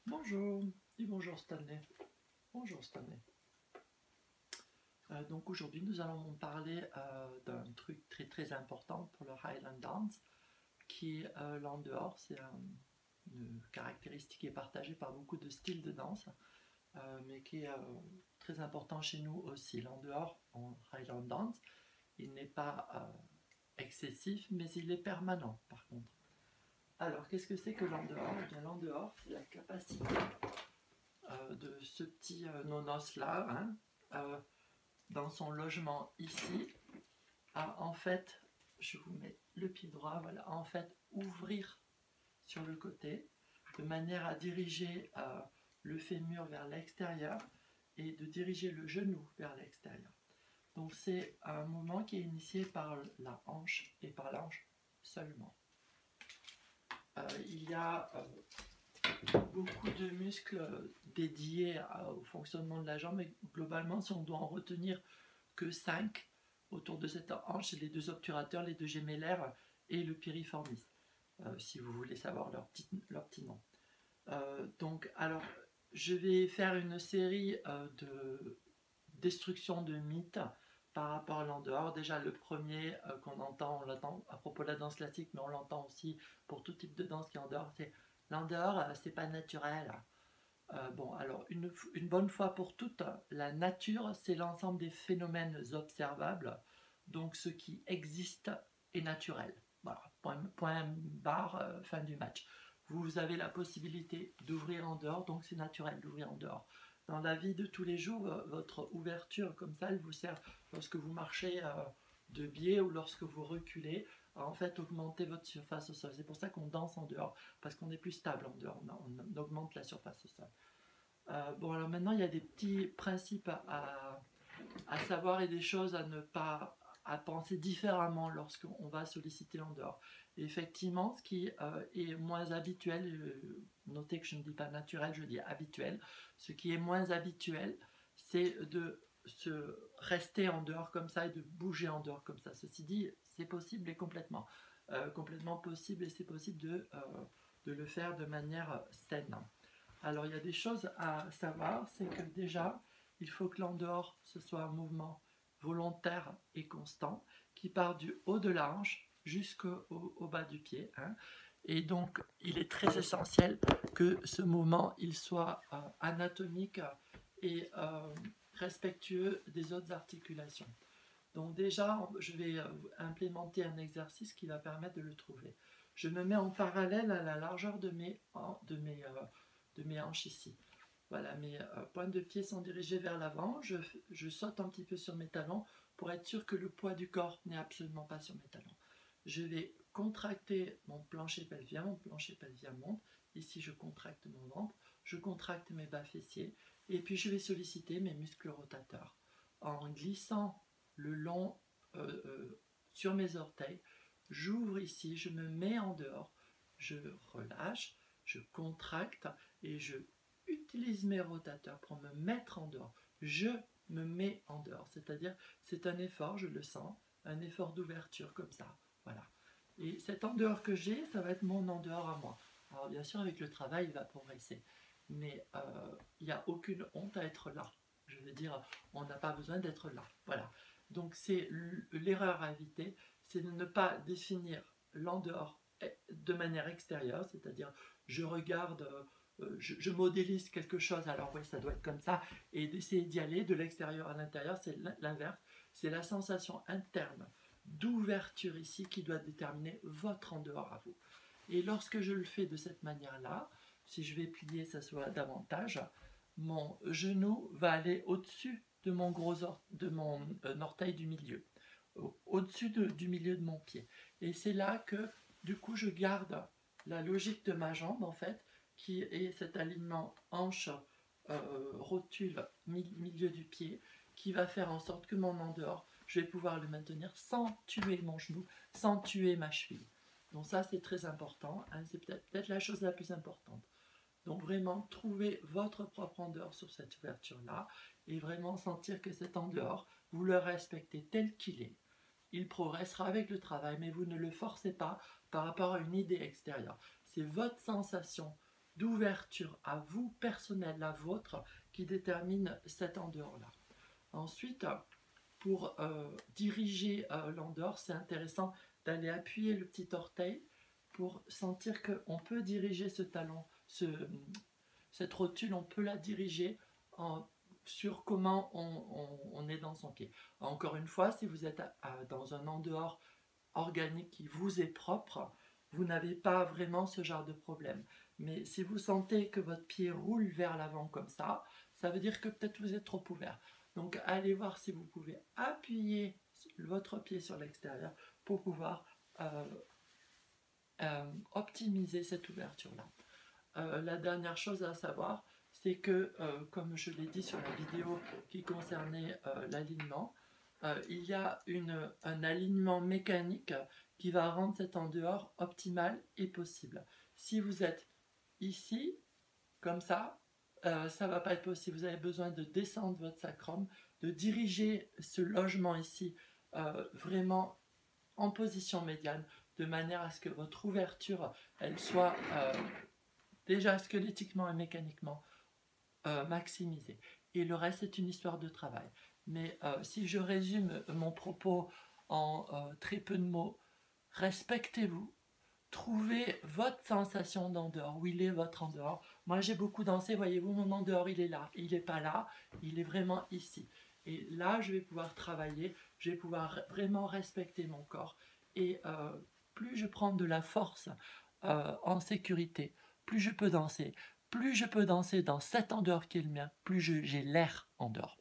Bonjour, et bonjour Stanley. Bonjour Stanley. Donc aujourd'hui nous allons parler d'un truc très important pour le Highland Dance qui est l'en-dehors. C'est une caractéristique qui est partagée par beaucoup de styles de danse mais qui est très important chez nous aussi. L'en-dehors en Highland Dance, il n'est pas excessif mais il est permanent par contre. Alors qu'est-ce que c'est que l'en-dehors? Eh bien l'en-dehors c'est la capacité de ce petit nonos là, dans son logement ici, à en fait, je vous mets le pied droit, voilà, à en fait ouvrir sur le côté, de manière à diriger le fémur vers l'extérieur et de diriger le genou vers l'extérieur. Donc c'est un mouvement qui est initié par la hanche et par la hanche seulement. Il y a beaucoup de muscles dédiés au fonctionnement de la jambe, mais globalement, si on doit en retenir que 5 autour de cette hanche, c'est les deux obturateurs, les deux gémellaires et le piriformis, si vous voulez savoir leur petit nom. Donc, alors, je vais faire une série de destruction de mythes par rapport à l'en-dehors. Déjà, le premier qu'on entend, on l'entend à propos de la danse classique, mais on l'entend aussi pour tout type de danse qui est en dehors, c'est l'en-dehors, c'est pas naturel. Bon, alors, une bonne fois pour toutes, la nature, c'est l'ensemble des phénomènes observables, donc ce qui existe est naturel. Voilà, point barre, fin du match. Vous avez la possibilité d'ouvrir en dehors, donc c'est naturel d'ouvrir en dehors. Dans la vie de tous les jours, votre ouverture comme ça, elle vous sert lorsque vous marchez de biais ou lorsque vous reculez, à en fait augmenter votre surface au sol. C'est pour ça qu'on danse en dehors, parce qu'on est plus stable en dehors, on augmente la surface au sol. Bon, alors maintenant, il y a des petits principes à savoir et des choses à ne pas à penser différemment lorsqu'on va solliciter l'en dehors. Et effectivement, ce qui est moins habituel, notez que je ne dis pas naturel, je dis habituel, ce qui est moins habituel, c'est de se rester en dehors comme ça et de bouger en dehors comme ça. Ceci dit, c'est possible et complètement possible, et c'est possible de le faire de manière saine. Alors il y a des choses à savoir, c'est que déjà, il faut que l'en-dehors, ce soit un mouvement volontaire et constant, qui part du haut de la hanche jusqu'au bas du pied. Et donc, il est très essentiel que ce mouvement, il soit anatomique et respectueux des autres articulations. Donc déjà, je vais implémenter un exercice qui va permettre de le trouver. Je me mets en parallèle à la largeur de mes hanches ici. Voilà, mes pointes de pied sont dirigées vers l'avant. Je saute un petit peu sur mes talons pour être sûr que le poids du corps n'est absolument pas sur mes talons. Je vais contracter mon plancher pelvien monte. Ici, je contracte mon ventre, je contracte mes bas fessiers et puis je vais solliciter mes muscles rotateurs en glissant le long sur mes orteils. J'ouvre ici, je me mets en dehors, je relâche, je contracte et je utilise mes rotateurs pour me mettre en dehors. Je me mets en dehors, c'est-à-dire c'est un effort, je le sens, un effort d'ouverture comme ça. Voilà. Et cet en dehors que j'ai, ça va être mon en dehors à moi. Alors bien sûr, avec le travail, il va progresser. Mais il n'y a aucune honte à être là. Je veux dire, on n'a pas besoin d'être là. Voilà. Donc c'est l'erreur à éviter, c'est de ne pas définir l'en dehors de manière extérieure, c'est-à-dire je regarde, je modélise quelque chose, alors oui, ça doit être comme ça, et d'essayer d'y aller de l'extérieur à l'intérieur, c'est l'inverse, c'est la sensation interne d'ouverture ici qui doit déterminer votre en dehors à vous. Et lorsque je le fais de cette manière-là, si je vais plier, ça soit davantage, mon genou va aller au-dessus de mon orteil du milieu, au-dessus du milieu de mon pied. Et c'est là que, du coup, je garde la logique de ma jambe, en fait, qui est cet alignement hanche, rotule, milieu du pied, qui va faire en sorte que mon en dehors, je vais pouvoir le maintenir sans tuer mon genou, sans tuer ma cheville. Donc ça, c'est très important, c'est peut-être la chose la plus importante. Donc vraiment, trouver votre propre en dehors sur cette ouverture-là et vraiment sentir que cet en dehors, vous le respectez tel qu'il est. Il progressera avec le travail, mais vous ne le forcez pas par rapport à une idée extérieure. C'est votre sensation d'ouverture à vous, personnelle, la vôtre, qui détermine cet en dehors-là. Ensuite, pour diriger l'en dehors, c'est intéressant d'aller appuyer le petit orteil pour sentir qu'on peut diriger ce talon, cette rotule, on peut la diriger sur comment on est dans son pied. Encore une fois, si vous êtes dans un en dehors organique qui vous est propre, vous n'avez pas vraiment ce genre de problème. Mais si vous sentez que votre pied roule vers l'avant comme ça veut dire que peut-être vous êtes trop ouvert. Donc allez voir si vous pouvez appuyer votre pied sur l'extérieur pour pouvoir optimiser cette ouverture-là. La dernière chose à savoir, c'est que, comme je l'ai dit sur la vidéo qui concernait l'alignement, il y a un alignement mécanique qui va rendre cet en dehors optimal et possible. Si vous êtes ici, comme ça ne va pas être possible. Vous avez besoin de descendre votre sacrum, de diriger ce logement ici vraiment en position médiane, de manière à ce que votre ouverture, elle soit déjà squelettiquement et mécaniquement maximisée. Et le reste, c'est une histoire de travail. Mais si je résume mon propos en très peu de mots, respectez-vous, trouvez votre sensation d'en dehors, où il est votre en dehors. Moi, j'ai beaucoup dansé, voyez-vous, mon en dehors, il est là. Il n'est pas là, il est vraiment ici. Et là, je vais pouvoir travailler, je vais pouvoir vraiment respecter mon corps. Et plus je prends de la force en sécurité, plus je peux danser dans cet en dehors qui est le mien, plus j'ai l'air en dehors.